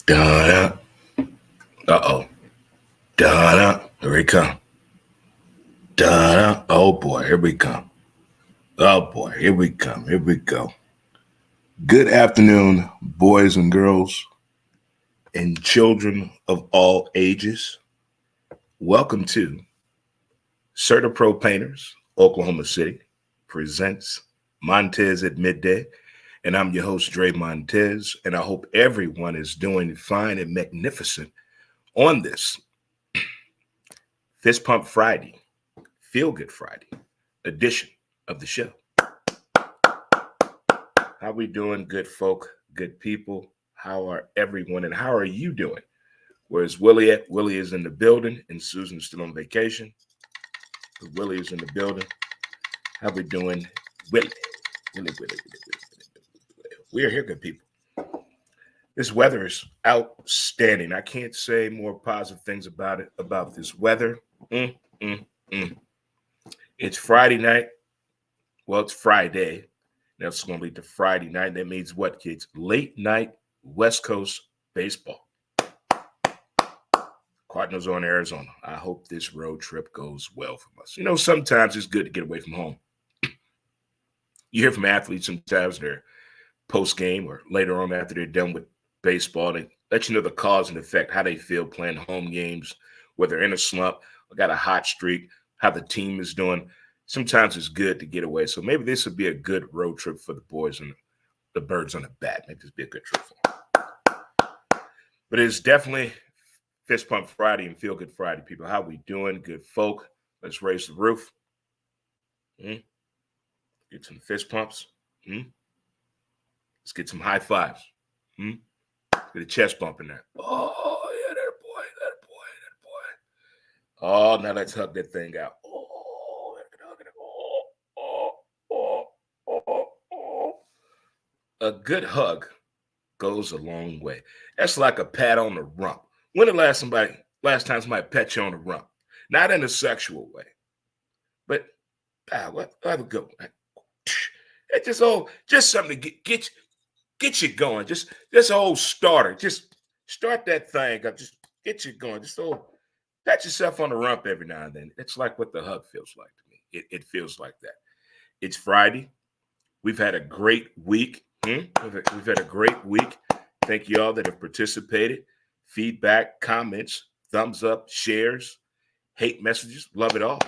Da Uh-oh. Da Here we come. Da Oh boy, here we come. Oh boy, here we come. Here we go. Good afternoon, boys and girls and children of all ages. Welcome to CertaPro Painters, Oklahoma City, presents Montez at Midday. And I'm your host, Dre Montez, and I hope everyone is doing fine and magnificent on this Fist Pump Friday, Feel Good Friday edition of the show. How we doing, good folk, good people? How are everyone, and how are you doing? Where's Willie at? Willie is in the building, and Susan's still on vacation. But Willie is in the building. How we doing, Willie? Willie. We are here, good people. This weather is outstanding. I can't say more positive things about it, about this weather. It's Friday night. Well, it's Friday. That's going to lead to Friday night. That means what, kids? Late night West Coast baseball. Cardinals on Arizona. I hope this road trip goes well for us. You know, sometimes it's good to get away from home. You hear from athletes sometimes they're post game or later on after they're done with baseball. They let you know the cause and effect, how they feel playing home games, whether they're in a slump or got a hot streak, how the team is doing. Sometimes it's good to get away. So maybe this would be a good road trip for the boys and the birds on the bat. Maybe this would be a good trip for them. But it's definitely Fist Pump Friday and Feel Good Friday, people. How we doing, good folk? Let's raise the roof. Get some fist pumps. Let's get some high fives. Get a chest bump in there. Oh, yeah, that boy. Oh, now let's hug that thing out. A good hug goes a long way. That's like a pat on the rump. When the last time somebody pat you on the rump? Not in a sexual way, but what other good one? It's just something to get you going. Just a old starter. Just start that thing up. Just get you going. Just pat yourself on the rump every now and then. It's like what the hug feels like to me. It feels like that. It's Friday. We've had a great week. We've had a great week. Thank you all that have participated. Feedback, comments, thumbs up, shares, hate messages. Love it all.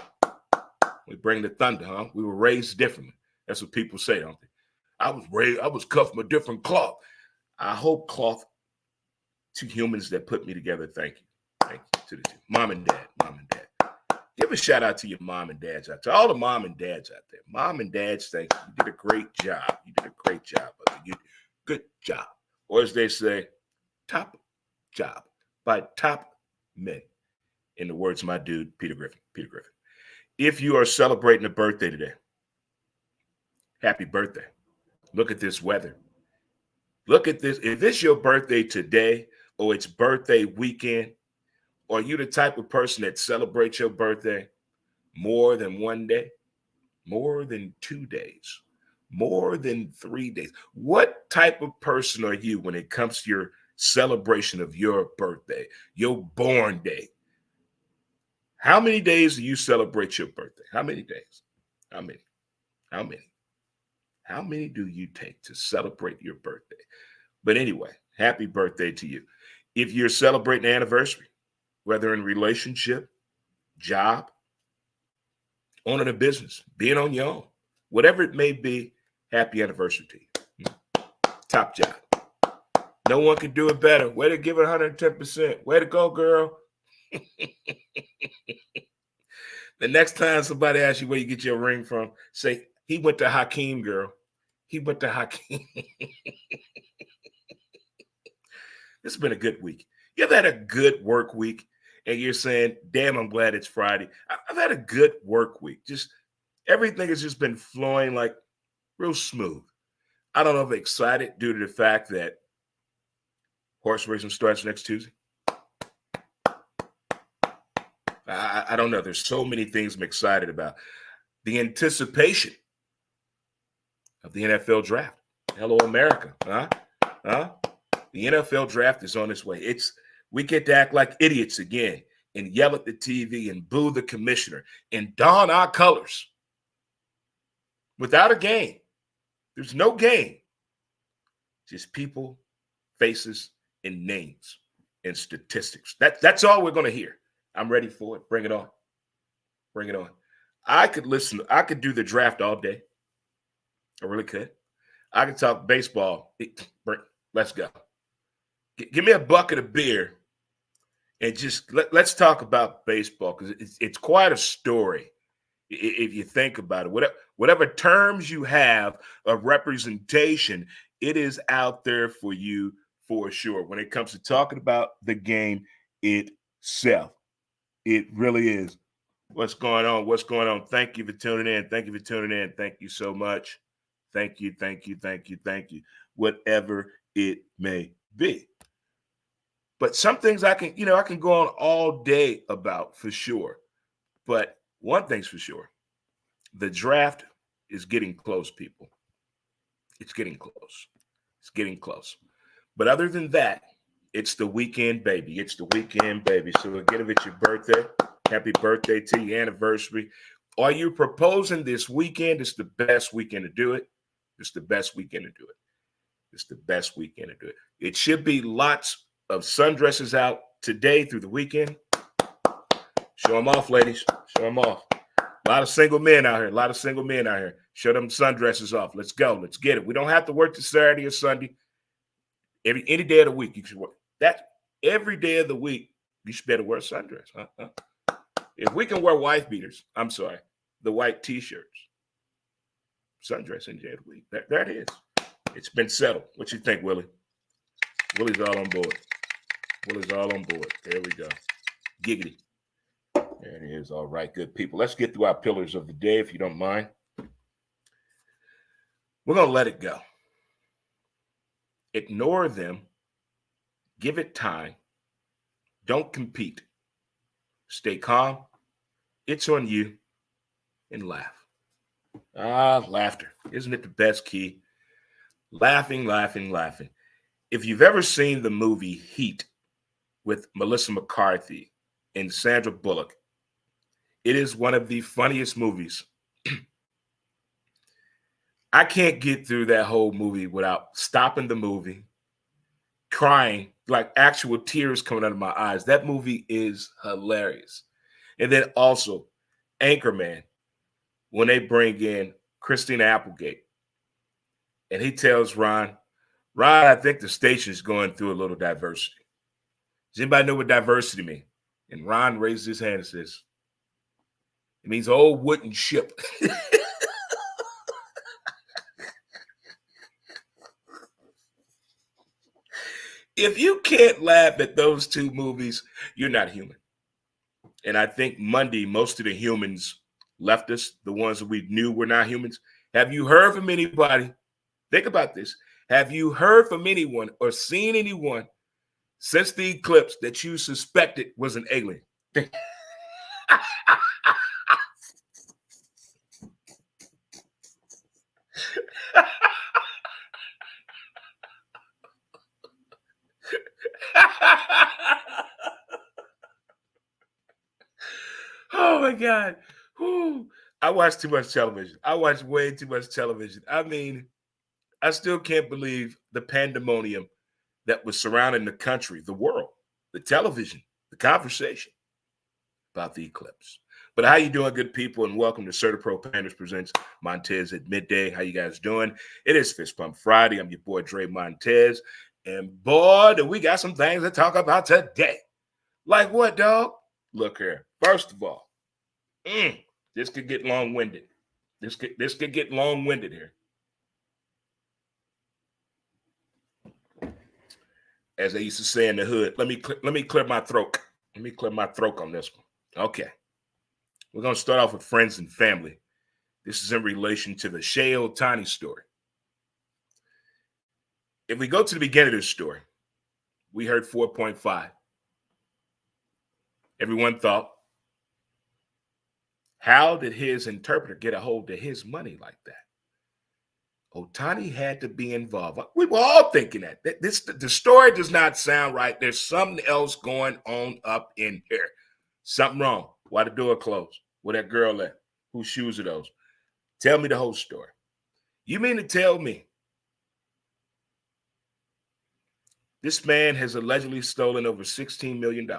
We bring the thunder, huh? We were raised differently. That's what people say, don't they? I was cut from a different cloth. I hope cloth to humans that put me together. Thank you. Thank you to the two. Mom and dad. Give a shout out to your mom and dads out there. All the mom and dads out there. Mom and dads, thank you. You did a great job. You did a great job. Good job. Or as they say, top job by top men. In the words of my dude, Peter Griffin. If you are celebrating a birthday today, happy birthday. Look at this weather. Look at this. If it's your birthday today or it's birthday weekend, or you the type of person that celebrates your birthday more than one day, more than 2 days, more than 3 days? What type of person are you when it comes to your celebration of your birthday, your born day? How many days do you celebrate your birthday? How many days? How many do you take to celebrate your birthday? But anyway, happy birthday to you. If you're celebrating an anniversary, whether in relationship, job, owning a business, being on your own, whatever it may be, happy anniversary to you. Top job. No one can do it better. Way to give it 110%. Way to go, girl. The next time somebody asks you where you get your ring from, say, he went to Hakeem, girl. He went to Hakeem. This has been a good week. You ever had a good work week and you're saying, damn, I'm glad it's Friday? I've had a good work week. Just everything has just been flowing like real smooth. I don't know if I'm excited due to the fact that horse racing starts next Tuesday. I don't know. There's so many things I'm excited about. The anticipation of the NFL draft. Hello, America. Huh? The NFL draft is on its way. We get to act like idiots again and yell at the TV and boo the commissioner and don our colors without a game. There's no game. Just people, faces, and names and statistics. That's all we're going to hear. I'm ready for it. Bring it on. Bring it on. I could do the draft all day. I really could. I could talk baseball. Let's go. Give me a bucket of beer and just let's talk about baseball, because it's quite a story if you think about it. Whatever terms you have of representation, it is out there for you for sure. When it comes to talking about the game itself, it really is. What's going on? What's going on? Thank you for tuning in. Thank you for tuning in. Thank you so much. Thank you, thank you, thank you, thank you. Whatever it may be. But some things I can go on all day about for sure. But one thing's for sure. The draft is getting close, people. It's getting close. It's getting close. But other than that, it's the weekend, baby. It's the weekend, baby. So again, if it's your birthday, happy birthday to your anniversary. Are you proposing this weekend? It's the best weekend to do it. It's the best weekend to do it. It's the best weekend to do it. It should be lots of sundresses out today through the weekend. Show them off, ladies. Show them off. A lot of single men out here. Show them sundresses off. Let's go. Let's get it. We don't have to work to Saturday or Sunday. Any day of the week you should work. That every day of the week you should better wear a sundress. If we can wear wife beaters, the white t-shirts, sundress any day of the week. There it is. It's been settled. What you think, Willie? Willie's all on board. There we go. Giggity. There it is. All right, good people. Let's get through our pillars of the day, if you don't mind. We're going to let it go. Ignore them. Give it time. Don't compete. Stay calm. It's on you. And laugh. Laughter. Isn't it the best key? Laughing, laughing, laughing. If you've ever seen the movie Heat with Melissa McCarthy and Sandra Bullock, it is one of the funniest movies. I can't get through that whole movie without stopping the movie, crying, like actual tears coming out of my eyes. That movie is hilarious. And then also Anchorman, when they bring in Christina Applegate, and he tells Ron, I think the station is going through a little diversity. Does anybody know what diversity means? And Ron raises his hand and says, it means old wooden ship. If you can't laugh at those two movies, you're not human. And I think Monday, most of the humans left us, the ones that we knew were not humans. Have you heard from anybody? Think about this. Have you heard from anyone or seen anyone since the eclipse that you suspected was an alien? Oh my God. Whew. I watch too much television. I watch way too much television. I mean, I still can't believe the pandemonium that was surrounding the country, the world, the television, the conversation about the eclipse. But how you doing, good people? And welcome to CertaPro Panthers presents Montez at midday. How you guys doing? It is Fist Pump Friday. I'm your boy, Dre Montez. And boy, do we got some things to talk about today. Like what, dog? Look here. First of all, this could get long-winded. This could get long-winded here. As they used to say in the hood, let me clear my throat. Let me clear my throat on this one. Okay. We're going to start off with friends and family. This is in relation to the Shea Otani story. If we go to the beginning of this story, we heard 4.5. Everyone thought, how did his interpreter get a hold of his money like that? Otani had to be involved. We were all thinking that. The story does not sound right. There's something else going on up in here. Something wrong. Why the door closed? Where that girl at? Whose shoes are those? Tell me the whole story. You mean to tell me this man has allegedly stolen over $16 million?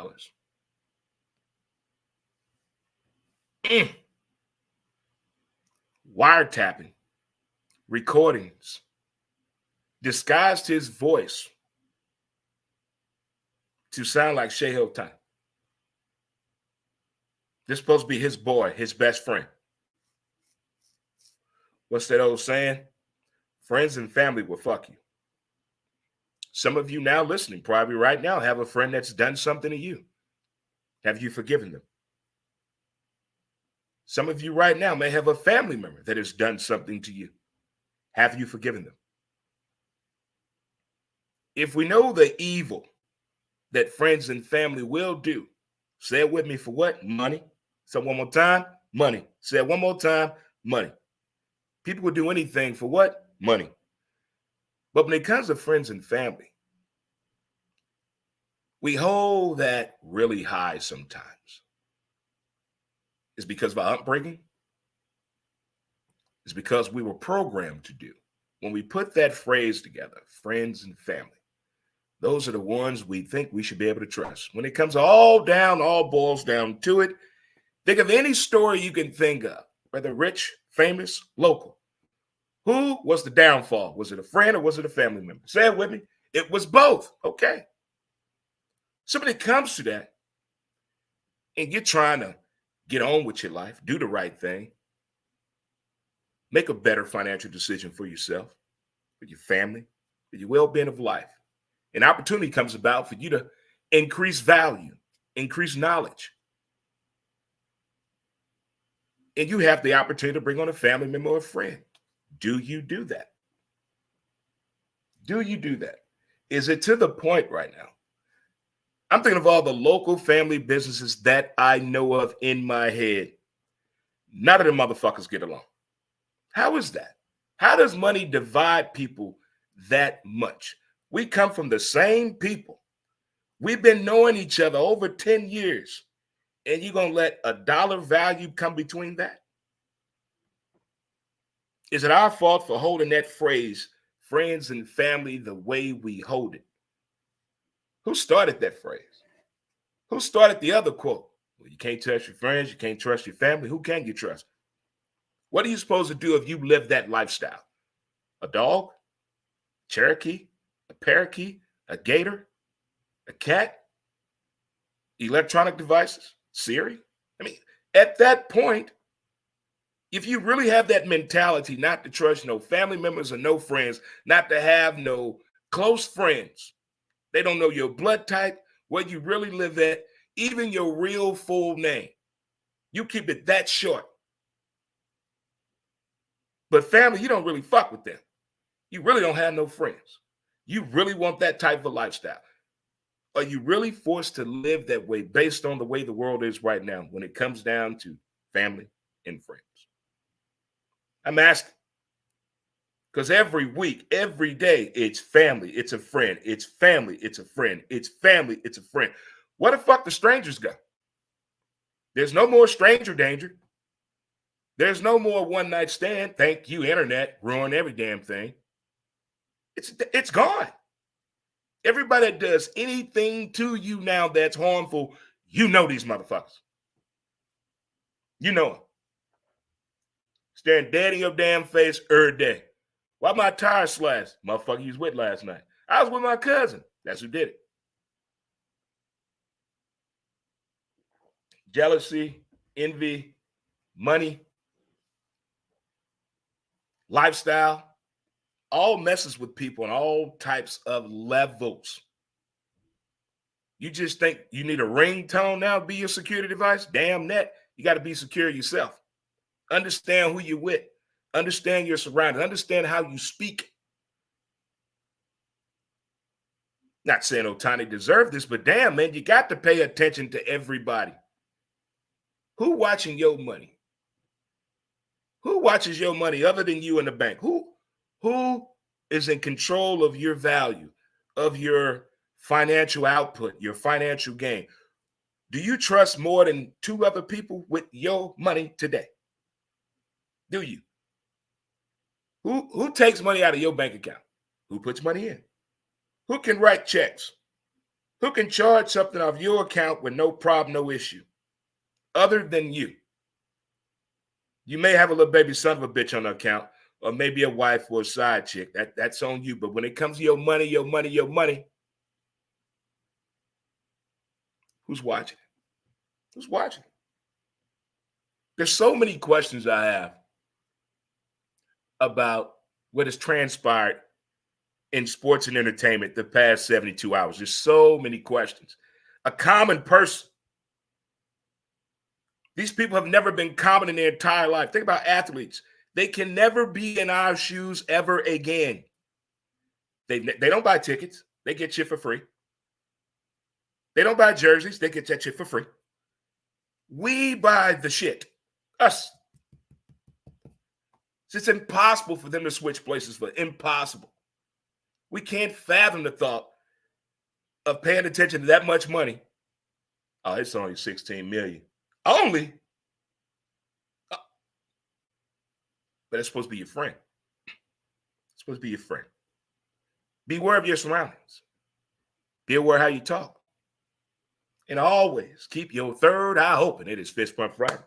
Wiretapping, recordings, disguised his voice to sound like Shohei Ohtani. This is supposed to be his boy, his best friend. What's that old saying? Friends and family will fuck you. Some of you now listening, probably right now, have a friend that's done something to you. Have you forgiven them? Some of you right now may have a family member that has done something to you. Have you forgiven them? If we know the evil that friends and family will do, say it with me, for what? Money. Say it one more time, money. Say it one more time, money. People will do anything for what? Money. But when it comes to friends and family, we hold that really high sometimes. It's because of our upbringing. It's because we were programmed to do. When we put that phrase together, friends and family, those are the ones we think we should be able to trust. When it comes all boils down to it, think of any story you can think of, whether rich, famous, local. Who was the downfall? Was it a friend or was it a family member? Say it with me. It was both. Okay. So when it comes to that, and you're trying to get on with your life, do the right thing, make a better financial decision for yourself, for your family, for your well-being of life, an opportunity comes about for you to increase value, increase knowledge. And you have the opportunity to bring on a family member or a friend. Do you do that? Do you do that? Is it to the point right now? I'm thinking of all the local family businesses that I know of in my head. None of the motherfuckers get along. How is that? How does money divide people that much? We come from the same people. We've been knowing each other over 10 years. And you're going to let a dollar value come between that? Is it our fault for holding that phrase, friends and family, the way we hold it? Who started that phrase? Who started the other quote? Well, you can't trust your friends, you can't trust your family. Who can you trust? What are you supposed to do if you live that lifestyle? A dog? Cherokee? A parakeet? A gator? A cat? Electronic devices? Siri? I mean, at that point, if you really have that mentality not to trust no family members or no friends, not to have no close friends, they don't know your blood type, where you really live at, even your real full name. You keep it that short. But family, you don't really fuck with them. You really don't have no friends. You really want that type of lifestyle. Are you really forced to live that way based on the way the world is right now when it comes down to family and friends? I'm asking. Because every week, every day, it's family, it's a friend, it's family, it's a friend, it's family, it's a friend. Where the fuck the strangers go? There's no more stranger danger. There's no more one night stand. Thank you, internet, ruin every damn thing. It's gone. Everybody that does anything to you now that's harmful, you know these motherfuckers. You know them. Staring dead in your damn face every day. Why my tire slashed? Motherfucker you was with last night. I was with my cousin. That's who did it. Jealousy, envy, money, lifestyle, all messes with people on all types of levels. You just think you need a ringtone now to be your security device? Damn that. You got to be secure yourself. Understand who you're with. Understand your surroundings. Understand how you speak. Not saying Ohtani deserved this, but damn, man, you got to pay attention to everybody. Who watching your money? Who watches your money other than you in the bank? Who Who is in control of your value, of your financial output, your financial gain? Do you trust more than two other people with your money today? Do you? Who takes money out of your bank account? Who puts money in? Who can write checks? Who can charge something off your account with no problem, no issue, other than you? You may have a little baby son of a bitch on the account, or maybe a wife or a side chick. That's on you. But when it comes to your money, who's watching? Who's watching? There's so many questions I have about what has transpired in sports and entertainment the past 72 hours. There's so many questions. A common person. These people have never been common in their entire life. Think about athletes. They can never be in our shoes ever again. They don't buy tickets. They get shit for free. They don't buy jerseys. They get that shit for free. We buy the shit. Us. It's impossible for them to switch places for impossible. We can't fathom the thought of paying attention to that much money. Oh, it's only $16 million. Only? But it's supposed to be your friend. It's supposed to be your friend. Be aware of your surroundings. Be aware how you talk. And always keep your third eye open. It is Fist Pump Friday.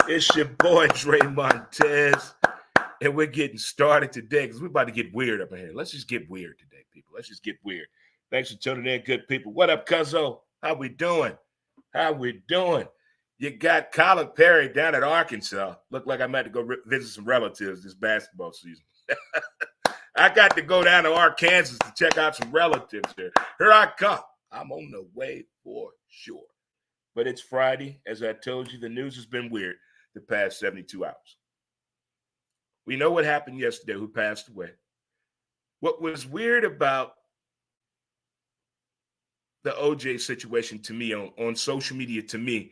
It's your boy, Dre Montez. And we're getting started today because we're about to get weird up in here. Let's just get weird today, people. Let's just get weird. Thanks for tuning in, good people. What up, cuzzo? How we doing? How we doing? You got Colin Perry down at Arkansas. Looked like I'm about to go visit some relatives this basketball season. I got to go down to Arkansas to check out some relatives there. Here I come. I'm on the way for sure. But it's Friday. As I told you, the news has been weird the past 72 hours. We know what happened yesterday, who passed away. What was weird about the OJ situation to me on social media, to me,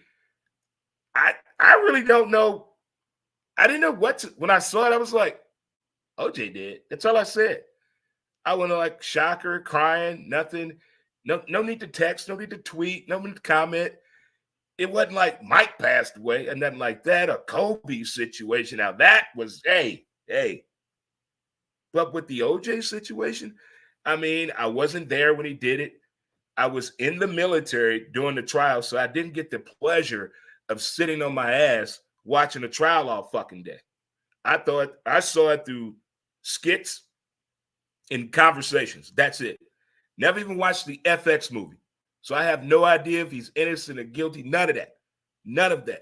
I really don't know. I didn't know when I saw it, I was like, OJ did. That's all I said. I went like shocker, crying, nothing. No need to text, no need to tweet, no need to comment. It wasn't like Mike passed away and nothing like that, or Kobe's situation. Now that was, hey. But with the OJ situation, I mean, I wasn't there when he did it. I was in the military during the trial, so I didn't get the pleasure of sitting on my ass watching the trial all fucking day. I saw it through skits and conversations. That's it. Never even watched the FX movie. So I have no idea if he's innocent or guilty. None of that. None of that.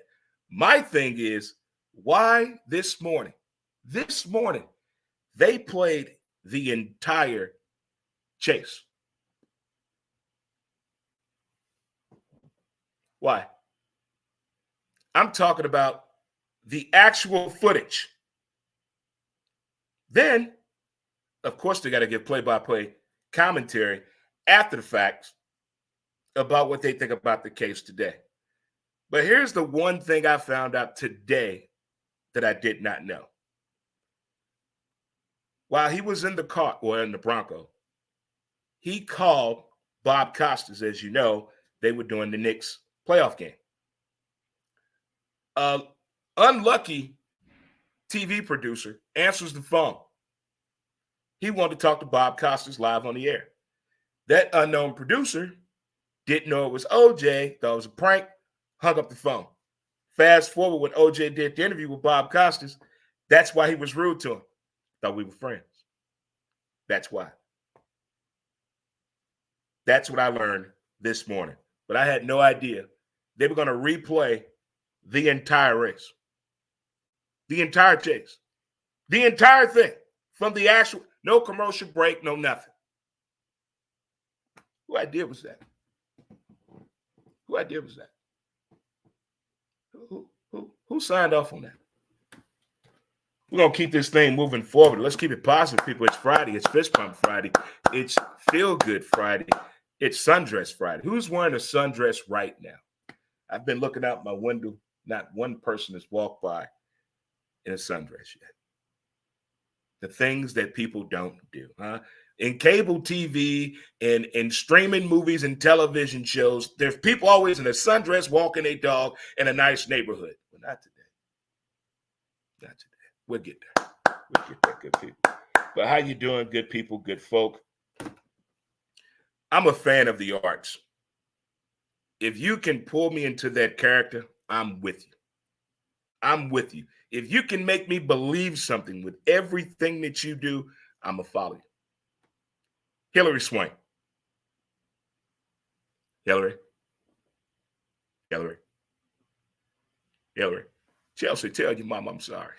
My thing is, why this morning, they played the entire chase. Why? I'm talking about the actual footage. Then, of course, they got to give play-by-play commentary after the fact about what they think about the case today. But here's the one thing I found out today that I did not know. While he was in the car, or in the Bronco, he called Bob Costas. As you know, they were doing the Knicks playoff game. Unlucky TV producer answers the phone. He wanted to talk to Bob Costas live on the air. That unknown producer didn't know it was OJ, thought it was a prank, hung up the phone. Fast forward when OJ did the interview with Bob Costas, that's why he was rude to him. Thought we were friends. That's why. That's what I learned this morning. But I had no idea they were going to replay the entire race. The entire chase. The entire thing. From the actual, no commercial break, no nothing. Who idea was that? Who idea was that? Who signed off on that? We're going to keep this thing moving forward. Let's keep it positive, people. It's Friday. It's Fist Pump Friday. It's Feel Good Friday. It's Sundress Friday. Who's wearing a sundress right now? I've been looking out my window. Not one person has walked by in a sundress yet. The things that people don't do, huh? In cable TV and in streaming movies and television shows, there's people always in a sundress walking a dog in a nice neighborhood. But not today. Not today. We'll get there. We'll get there, good people. But how you doing, good people, good folk? I'm a fan of the arts. If you can pull me into that character, I'm with you. I'm with you. If you can make me believe something with everything that you do, I'm going to follow you. Hillary Swank. Hillary. Chelsea, tell your mom I'm sorry.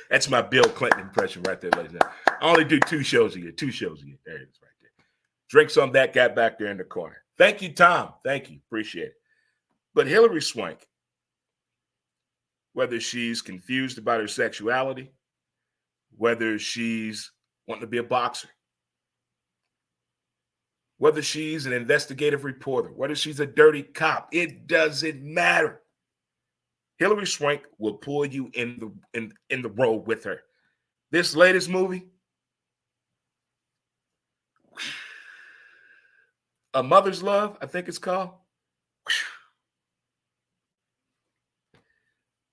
That's my Bill Clinton impression right there, ladies and gentlemen. I only do 2 shows a year. There it is right there. Drink some of that guy back there in the corner. Thank you, Tom. Thank you. Appreciate it. But Hillary Swank, whether she's confused about her sexuality, whether she's wanting to be a boxer, whether she's an investigative reporter, whether she's a dirty cop, it doesn't matter. Hillary Swank will pull you in the role with her. This latest movie, A Mother's Love, I think it's called.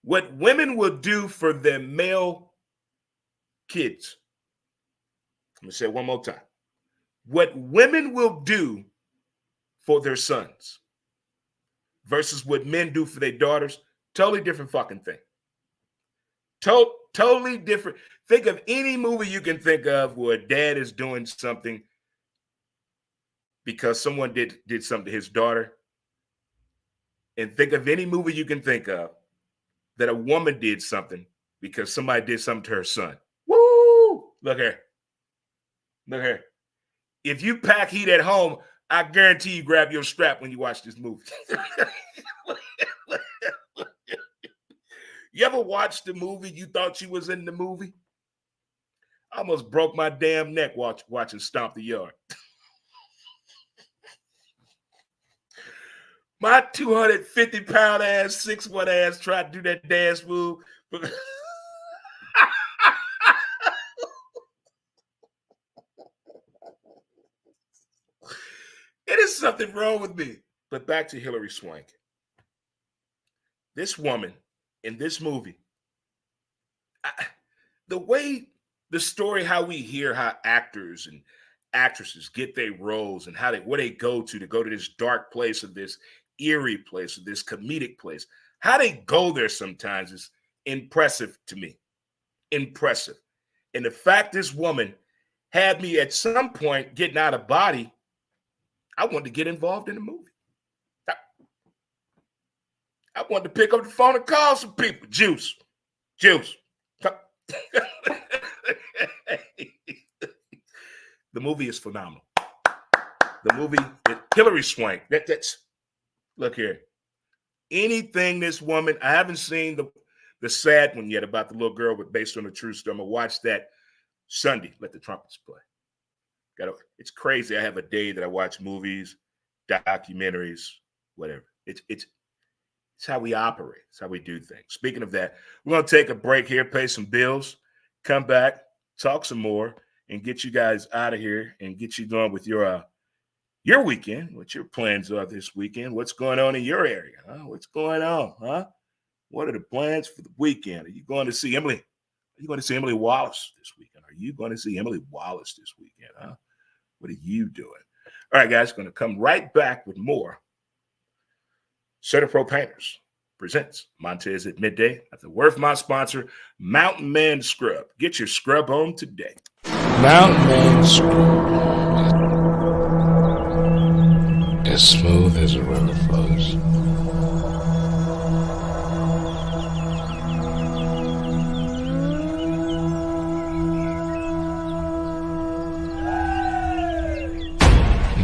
What women will do for their male kids. I'm going to say it one more time. What women will do for their sons versus what men do for their daughters, totally different fucking thing. Totally different. Think of any movie you can think of where a dad is doing something because someone did something to his daughter. And think of any movie you can think of that a woman did something because somebody did something to her son. Woo! Look here. If you pack heat at home, I guarantee you grab your strap when you watch this movie. You ever watched the movie you thought you was in the movie? I almost broke my damn neck watching Stomp the Yard. My 250-pound ass, 6'1" ass tried to do that dance move. It is something wrong with me. But back to Hillary Swank. This woman in this movie, the way the story, how we hear how actors and actresses get their roles and where they go to this dark place or this eerie place or this comedic place, how they go there sometimes is impressive to me. Impressive. And the fact this woman had me at some point getting out of body, I wanted to get involved in the movie. I wanted to pick up the phone and call some people. Juice. The movie is phenomenal. The movie, Hillary Swank. That's look here. Anything this woman, I haven't seen the sad one yet about the little girl, but based on a true story. I'm gonna watch that Sunday. Let the trumpets play. It's crazy. I have a day that I watch movies, documentaries, whatever. It's how we operate. It's how we do things. Speaking of that, we're going to take a break here, pay some bills, come back, talk some more, and get you guys out of here and get you going with your weekend, what your plans are this weekend. What's going on in your area? Huh? What's going on? Huh? What are the plans for the weekend? Are you going to see Emily? Are you going to see Emily Wallace this weekend? Are you going to see Emily Wallace this weekend? Huh? What are you doing? All right, guys, going to come right back with more. CertaPro Painters presents Montez at Midday at the Worth My sponsor, Mountain Man Scrub. Get your scrub on today. Mountain Man Scrub. As smooth as a river flows.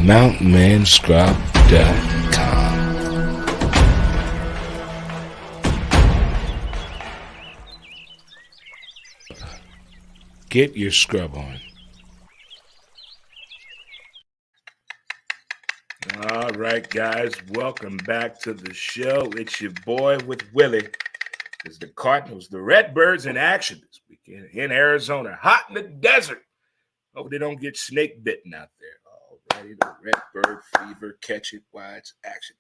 MountainManScrub.com. Get your scrub on. All right, guys, welcome back to the show. It's your boy with Willie, It's the Cardinals, the Redbirds in action this weekend in Arizona, hot in the desert. Hope they don't get snake bitten out there. Alrighty, the Redbird fever, catch it while it's action.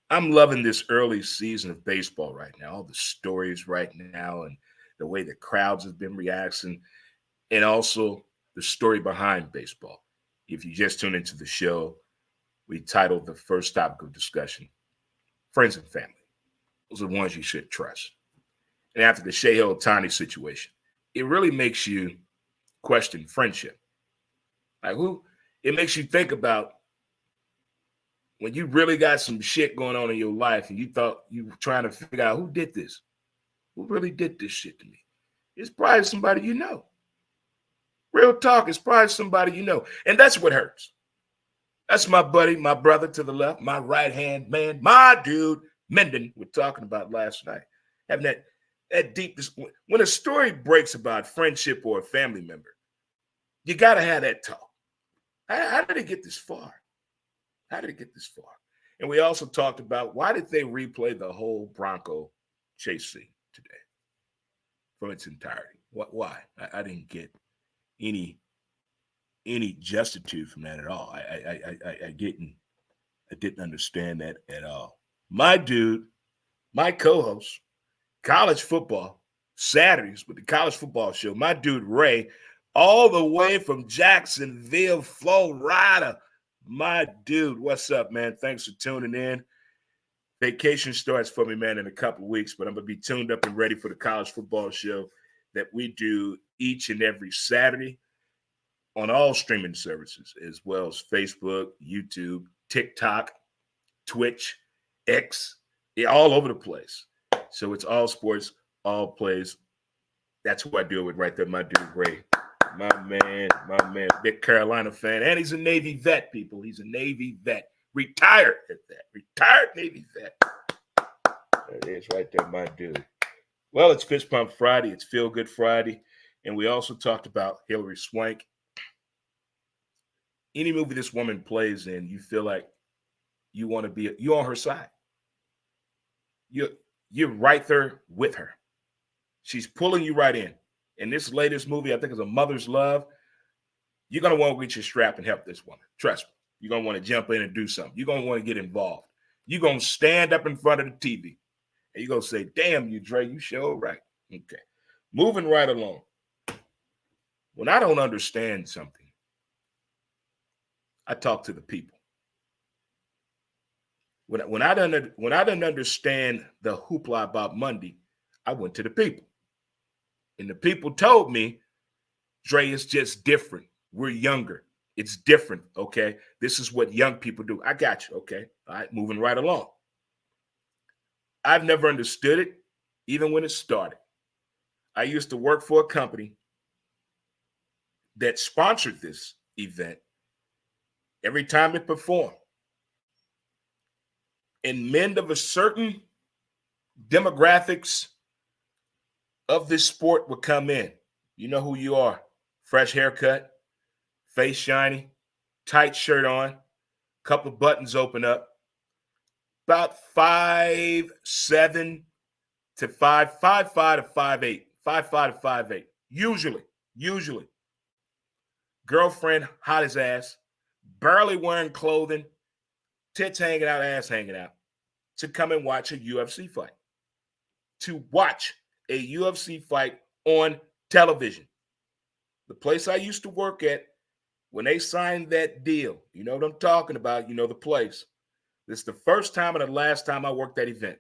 I'm loving this early season of baseball right now. All the stories right now and the way the crowds have been reacting, and also the story behind baseball. If you just tune into the show, we titled the first topic of discussion, Friends and Family. Those are the ones you should trust. And after the Shohei Ohtani situation, it really makes you question friendship. Like it makes you think about when you really got some shit going on in your life and you thought you were trying to figure out who did this, who really did this shit to me. It's probably somebody you know. Real talk, it's probably somebody you know. And that's what hurts. That's my buddy, my brother to the left, my right-hand man, my dude, Menden, we're talking about last night. Having that deep, when a story breaks about friendship or a family member, you got to have that talk. How did it get this far? How did it get this far? And we also talked about why did they replay the whole Bronco chase scene today from its entirety? Why? I didn't get any justitude from that at all. I didn't understand that at all. My dude, my co-host, college football Saturdays with the college football show. My dude Ray, all the way from Jacksonville, Florida. My dude, what's up, man? Thanks for tuning in. Vacation starts for me, man, in a couple of weeks, but I'm going to be tuned up and ready for the college football show that we do each and every Saturday on all streaming services, as well as Facebook, YouTube, TikTok, Twitch, X, all over the place. So it's all sports, all plays. That's who I deal with right there, my dude Ray. My man, big Carolina fan. And he's a Navy vet, people. He's a Navy vet. Retired at that. Retired Navy vet. There it is right there, my dude. Well, it's Fist Pump Friday. It's Feel Good Friday. And we also talked about Hilary Swank. Any movie this woman plays in, you feel like you want to be, you're on her side. You're right there with her. She's pulling you right in. In this latest movie, I think it's A Mother's Love, you're going to want to reach your strap and help this woman. Trust me. You're going to want to jump in and do something. You're going to want to get involved. You're going to stand up in front of the TV. And you're going to say, damn you, Dre, you sure right. Okay. Moving right along. When I don't understand something, I talk to the people. When I didn't understand the hoopla about Monday, I went to the people. And the people told me, Dre, it's just different. We're younger. It's different, okay? This is what young people do. I got you, okay? All right, moving right along. I've never understood it, even when it started. I used to work for a company that sponsored this event every time it performed. And men of a certain demographics of this sport would come in. You know who you are. Fresh haircut, face shiny, tight shirt on, couple of buttons open up. About 5'7" to 5'5" to 5'8", 5'5" to 5'8". Usually. Girlfriend, hot as ass, barely wearing clothing, tits hanging out, ass hanging out, to come and watch a UFC fight. To watch a UFC fight on television. The place I used to work at, when they signed that deal, you know what I'm talking about, you know the place. This is the first time and the last time I worked that event.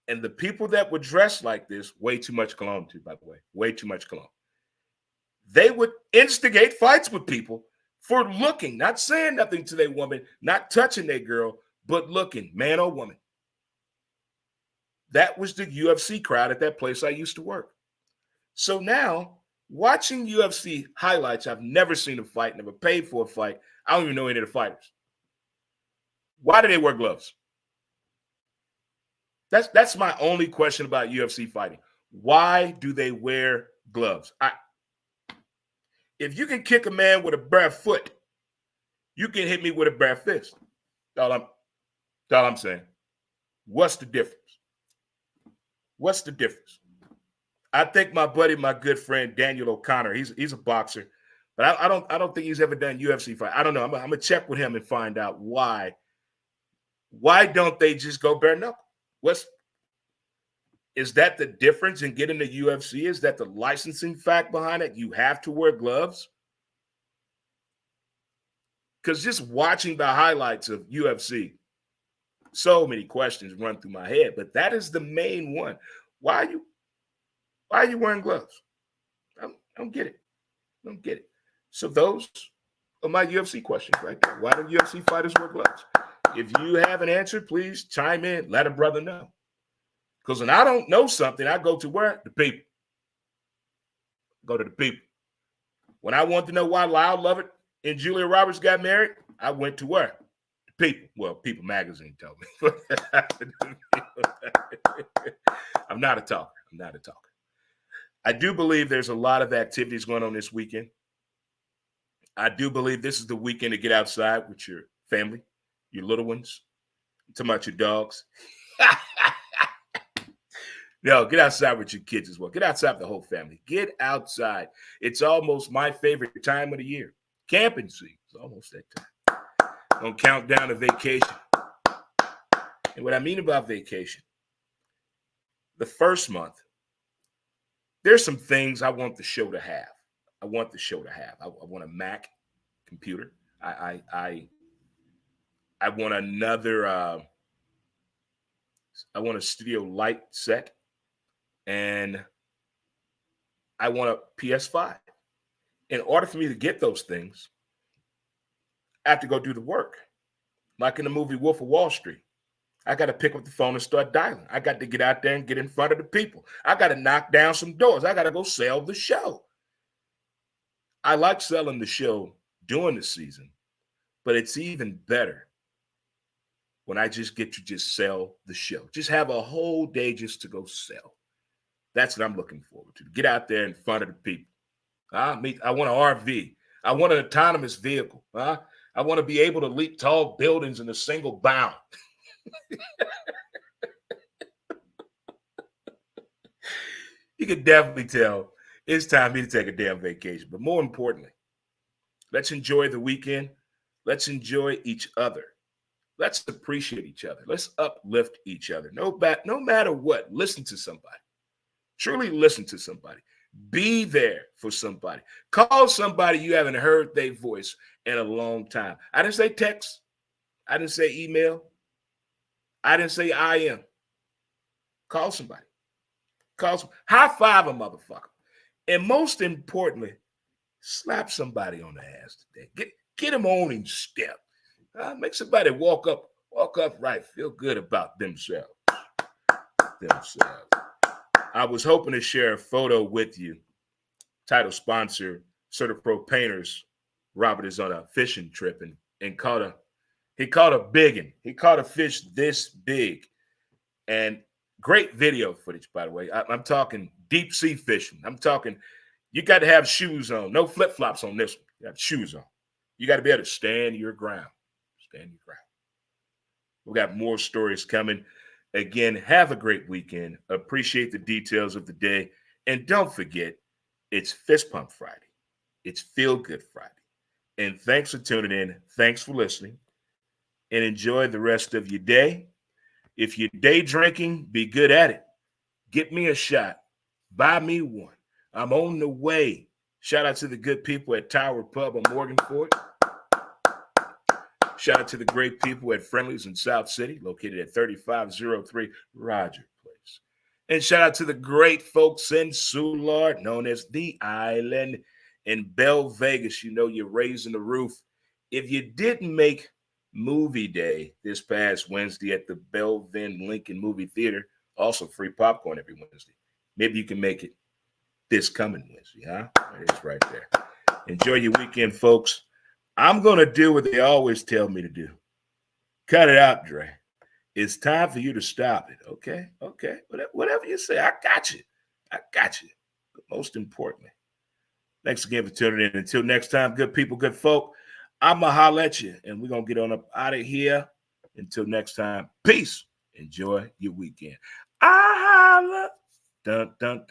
And the people that were dressed like this, way too much cologne too, by the way, way too much cologne. They would instigate fights with people for looking, not saying nothing to their woman, not touching their girl, but looking, man or woman. That was the UFC crowd at that place I used to work. So now, watching UFC highlights, I've never seen a fight, never paid for a fight. I don't even know any of the fighters. Why do they wear gloves? That's my only question about UFC fighting. Why do they wear gloves? If you can kick a man with a bare foot, you can hit me with a bare fist. That's all I'm saying. What's the difference? What's the difference? I think my buddy, my good friend Daniel O'Connor, he's a boxer, but I don't think he's ever done UFC fight. I don't know. I'm gonna check with him and find out why. Why don't they just go bare knuckle? Is that the difference in getting the UFC? Is that the licensing fact behind it? You have to wear gloves? Because just watching the highlights of UFC, so many questions run through my head, but that is the main one. Why are you wearing gloves? I don't get it. I don't get it. So those are my UFC questions right there. Why do UFC fighters wear gloves? If you have an answer, please chime in. Let a brother know. Because when I don't know something, I go to where? The people. Go to the people. When I want to know why Loud Lovett and Julia Roberts got married, I went to where? The people. Well, People Magazine told me. I'm not a talker. I do believe there's a lot of activities going on this weekend. I do believe this is the weekend to get outside with your family, your little ones. I'm talking about your dogs. No, get outside with your kids as well. Get outside with the whole family. Get outside. It's almost my favorite time of the year. Camping season. It's almost that time. Gonna count down to vacation. And what I mean about vacation, the first month, there's some things I want the show to have. I want a Mac computer. I want another. I want a studio light set, and I want a PS5. In order for me to get those things, I have to go do the work. Like in the movie Wolf of Wall Street. I got to pick up the phone and start dialing. I got to get out there and get in front of the people. I got to knock down some doors. I got to go sell the show. I like selling the show during the season, but it's even better when I just get to just sell the show. Just have a whole day just to go sell. That's what I'm looking forward to. Get out there in front of the people. I want an RV. I want an autonomous vehicle. I want to be able to leap tall buildings in a single bound. You can definitely tell it's time for me to take a damn vacation. But more importantly, let's enjoy the weekend. Let's enjoy each other. Let's appreciate each other. Let's uplift each other. No matter what, listen to somebody. Truly listen to somebody. Be there for somebody. Call somebody you haven't heard their voice in a long time. I didn't say text. I didn't say email. I didn't say IM. Call somebody. High five a motherfucker. And most importantly, slap somebody on the ass today. Get them on in step. Make somebody walk up right, feel good about themselves. I was hoping to share a photo with you. Title sponsor, CertaPro Painters. Robert is on a fishing trip and he caught a biggin. He caught a fish this big. And great video footage, by the way. I'm talking deep sea fishing. I'm talking, you got to have shoes on. No flip-flops on this one. You have shoes on. You got to be able to stand your ground. We got more stories coming. Again, have a great weekend. Appreciate the details of the day. And don't forget, it's Fist Pump Friday. It's Feel Good Friday. And thanks for tuning in. Thanks for listening. And enjoy the rest of your day. If you're day drinking, be good at it. Get me a shot. Buy me one. I'm on the way. Shout out to the good people at Tower Pub on Morganford. Shout out to the great people at Friendly's in South City, located at 3503 Roger Place. And shout out to the great folks in Soulard, known as The Island, in Bell Vegas. You know you're raising the roof. If you didn't make movie day this past Wednesday at the Belvin Lincoln Movie Theater, also free popcorn every Wednesday, maybe you can make it this coming Wednesday, huh? It is right there. Enjoy your weekend, folks. I'm going to do what they always tell me to do. Cut it out, Dre. It's time for you to stop it, okay? Okay, whatever you say, I got you. But most importantly, thanks again for tuning in. Until next time, good people, good folk, I'm going to holler at you, and we're going to get on up out of here. Until next time, peace. Enjoy your weekend. I holla. Dun, dun, dun.